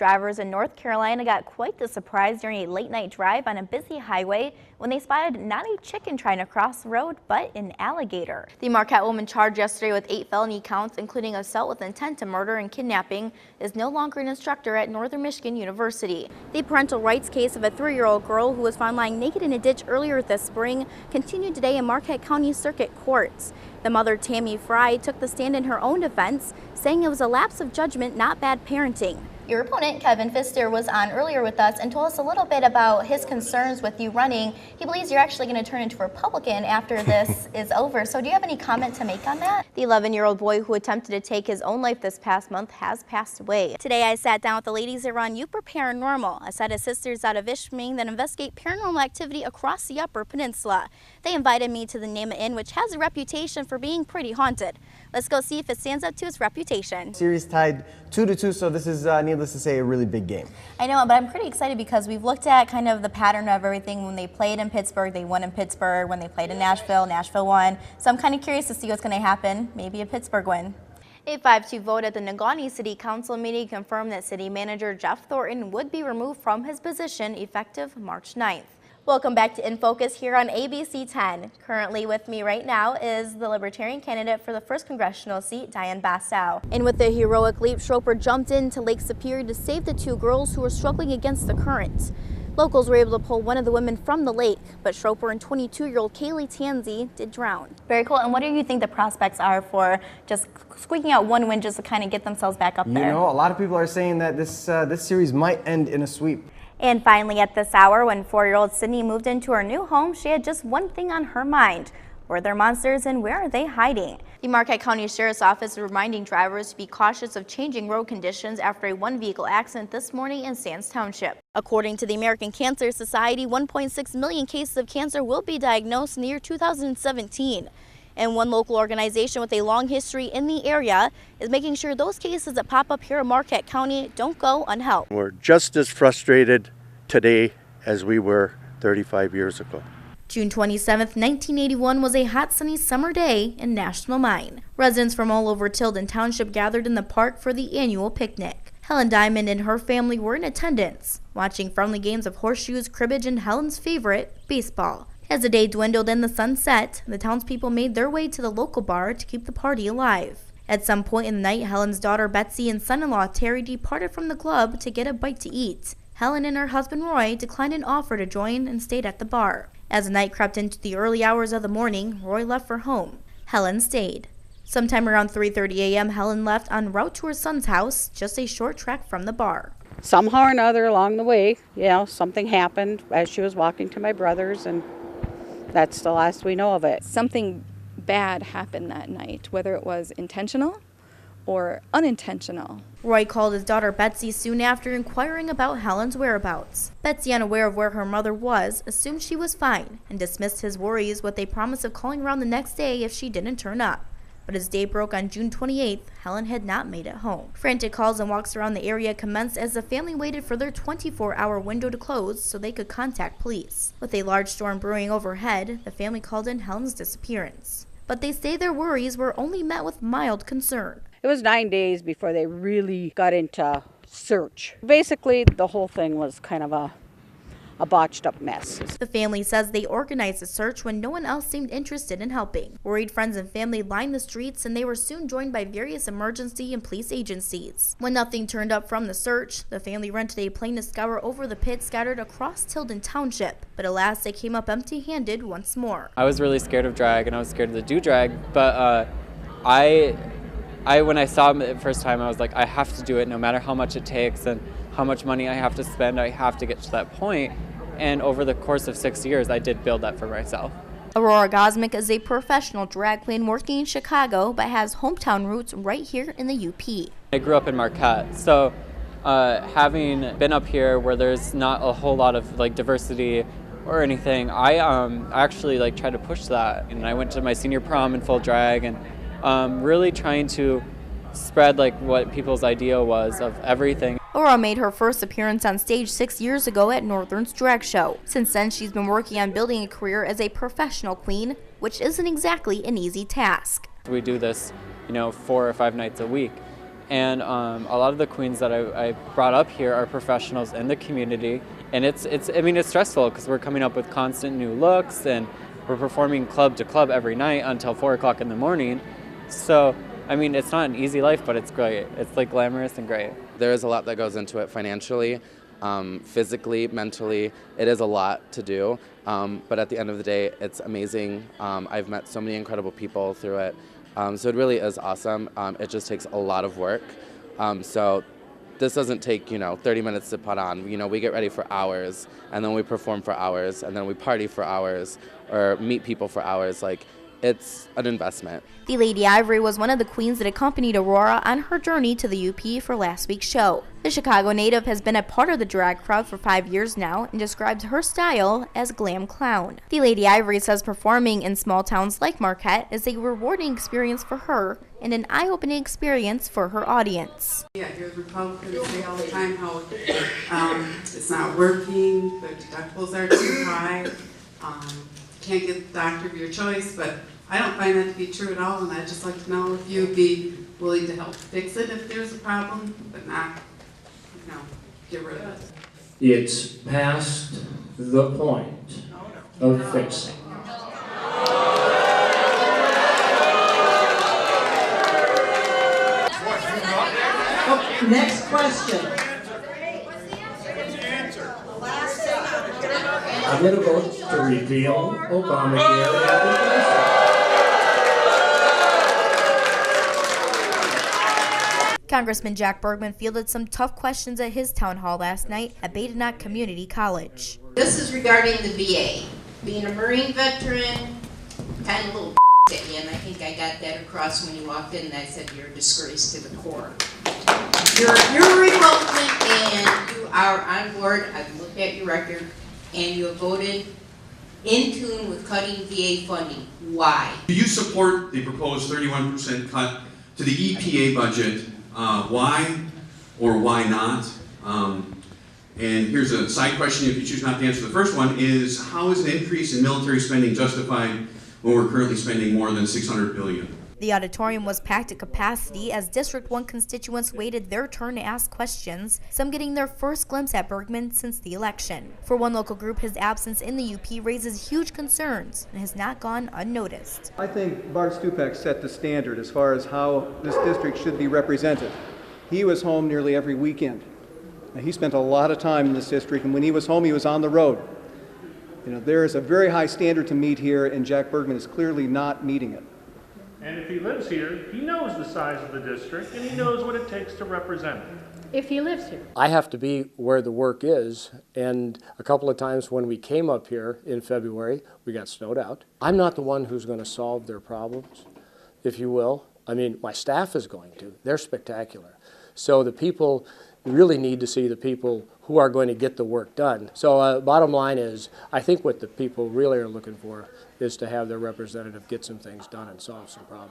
Drivers in North Carolina got quite the surprise during a late-night drive on a busy highway when they spotted not a chicken trying to cross the road, but an alligator. The Marquette woman charged yesterday with 8 felony counts, including assault with intent to murder and kidnapping, is no longer an instructor at Northern Michigan University. The parental rights case of a 3-year-old girl who was found lying naked in a ditch earlier this spring continued today in Marquette County Circuit Courts. The mother, Tammy Fry, took the stand in her own defense, saying it was a lapse of judgment, not bad parenting. Your opponent, Kevin Pfister, was on earlier with us and told us a little bit about his concerns with you running. He believes you're actually going to turn into a Republican after this is over. So do you have any comment to make on that? The 11-year-old boy who attempted to take his own life this past month has passed away. Today I sat down with the ladies that run Uper Paranormal, a set of sisters out of Ishpeming that investigate paranormal activity across the Upper Peninsula. They invited me to the Nama Inn, which has a reputation for being pretty haunted. Let's go see if it stands up to its reputation. Series tied 2-2, so this is, needless to say, a really big game. I know, but I'm pretty excited because we've looked at kind of the pattern of everything. When they played in Pittsburgh, they won in Pittsburgh. When they played in Nashville, Nashville won. So I'm kind of curious to see what's going to happen. Maybe a Pittsburgh win. A 5-2 vote at the Negaunee City Council meeting confirmed that City Manager Jeff Thornton would be removed from his position effective March 9th. Welcome back to In Focus here on ABC 10. Currently with me right now is the Libertarian candidate for the 1st Congressional seat, Diane Bastow. And with the heroic leap, Schroeper jumped into Lake Superior to save the 2 girls who were struggling against the current. Locals were able to pull one of the women from the lake, but Schroeper and 22-year-old Kaylee Tansey did drown. Very cool. And what do you think the prospects are for just squeaking out one win just to kind of get themselves back up there? You know, a lot of people are saying that this series might end in a sweep. And finally at this hour, when 4-year-old Sydney moved into her new home, she had just one thing on her mind. Were there monsters and where are they hiding? The Marquette County Sheriff's Office is reminding drivers to be cautious of changing road conditions after a 1-vehicle accident this morning in Sands Township. According to the American Cancer Society, 1.6 million cases of cancer will be diagnosed in the year 2017. And one local organization with a long history in the area is making sure those cases that pop up here in Marquette County don't go unhelped. We're just as frustrated today as we were 35 years ago. June 27, 1981 was a hot sunny summer day in National Mine. Residents from all over Tilden Township gathered in the park for the annual picnic. Helen Diamond and her family were in attendance, watching friendly games of horseshoes, cribbage, and Helen's favorite, baseball. As the day dwindled and the sun set, the townspeople made their way to the local bar to keep the party alive. At some point in the night, Helen's daughter Betsy and son-in-law Terry departed from the club to get a bite to eat. Helen and her husband Roy declined an offer to join and stayed at the bar. As the night crept into the early hours of the morning, Roy left for home. Helen stayed. Sometime around 3:30 a.m., Helen left en route to her son's house, just a short trek from the bar. Somehow or another along the way, something happened as she was walking to my brother's, and that's the last we know of it. Something bad happened that night, whether it was intentional or unintentional. Roy called his daughter Betsy soon after, inquiring about Helen's whereabouts. Betsy, unaware of where her mother was, assumed she was fine and dismissed his worries with a promise of calling around the next day if she didn't turn up. But as day broke on June 28th, Helen had not made it home. Frantic calls and walks around the area commenced as the family waited for their 24-hour window to close so they could contact police. With a large storm brewing overhead, the family called in Helen's disappearance. But they say their worries were only met with mild concern. It was 9 days before they really got into search. Basically, the whole thing was kind of a botched up mess. The family says they organized the search when no one else seemed interested in helping. Worried friends and family lined the streets, and they were soon joined by various emergency and police agencies. When nothing turned up from the search, the family rented a plane to scour over the pits scattered across Tilden Township. But alas, they came up empty-handed once more. I was really scared of drag, and I was scared of the do drag, but when I saw him the first time, I was like, I have to do it no matter how much it takes and how much money I have to spend. I have to get to that point. And over the course of 6 years, I did build that for myself. Aurora Gosmick is a professional drag queen working in Chicago, but has hometown roots right here in the UP. I grew up in Marquette, so having been up here where there's not a whole lot of diversity or anything, I actually try to push that. And I went to my senior prom in full drag, and really trying to spread what people's idea was of everything. Aurora made her first appearance on stage 6 years ago at Northern's drag show. Since then, she's been working on building a career as a professional queen, which isn't exactly an easy task. We do this, 4 or 5 nights a week, And a lot of the queens that I brought up here are professionals in the community, and it's stressful because we're coming up with constant new looks, and we're performing club to club every night until 4 o'clock in the morning. So, it's not an easy life, but it's great. It's like glamorous and great. There is a lot that goes into it financially, physically, mentally. It is a lot to do, but at the end of the day, it's amazing. I've met so many incredible people through it. So it really is awesome. It just takes a lot of work. So this doesn't take, 30 minutes to put on. We get ready for hours, and then we perform for hours, and then we party for hours, or meet people for hours. It's an investment. The Lady Ivory was one of the queens that accompanied Aurora on her journey to the UP for last week's show. The Chicago native has been a part of the drag crowd for 5 years now and describes her style as glam clown. The Lady Ivory says performing in small towns like Marquette is a rewarding experience for her and an eye-opening experience for her audience. Yeah, I hear Republicans say all the time how it's not working, the deductibles are too high, can't get the doctor of your choice, but I don't find that to be true at all, and I'd just like to know if you'd be willing to help fix it if there's a problem, but not, get rid of it. It's past the point of fixing. Oh, next question. I'm going to vote to repeal Obamacare. Happy birthday. Congressman Jack Bergman fielded some tough questions at his town hall last night at Badenoch Community College. This is regarding the VA. Being a Marine veteran, kind of a little at me, and I think I got that across when you walked in and I said you're a disgrace to the Corps. You're a Republican and you are on board. I've looked at your record and you have voted in tune with cutting VA funding. Why? Do you support the proposed 31% cut to the EPA budget? Why or why not? And here's a side question, if you choose not to answer the first one, is how is an increase in military spending justified when we're currently spending more than $600 billion? The auditorium was packed to capacity as District 1 constituents waited their turn to ask questions, some getting their first glimpse at Bergman since the election. For one local group, his absence in the UP raises huge concerns and has not gone unnoticed. I think Bart Stupak set the standard as far as how this district should be represented. He was home nearly every weekend. He spent a lot of time in this district, and when he was home, he was on the road. There is a very high standard to meet here, and Jack Bergman is clearly not meeting it. And if he lives here, he knows the size of the district, and he knows what it takes to represent it. If he lives here. I have to be where the work is, and a couple of times when we came up here in February, we got snowed out. I'm not the one who's going to solve their problems, if you will. My staff is going to. They're spectacular. So the people really need to see the people who are going to get the work done. So bottom line is, I think what the people really are looking for is to have their representative get some things done and solve some problems.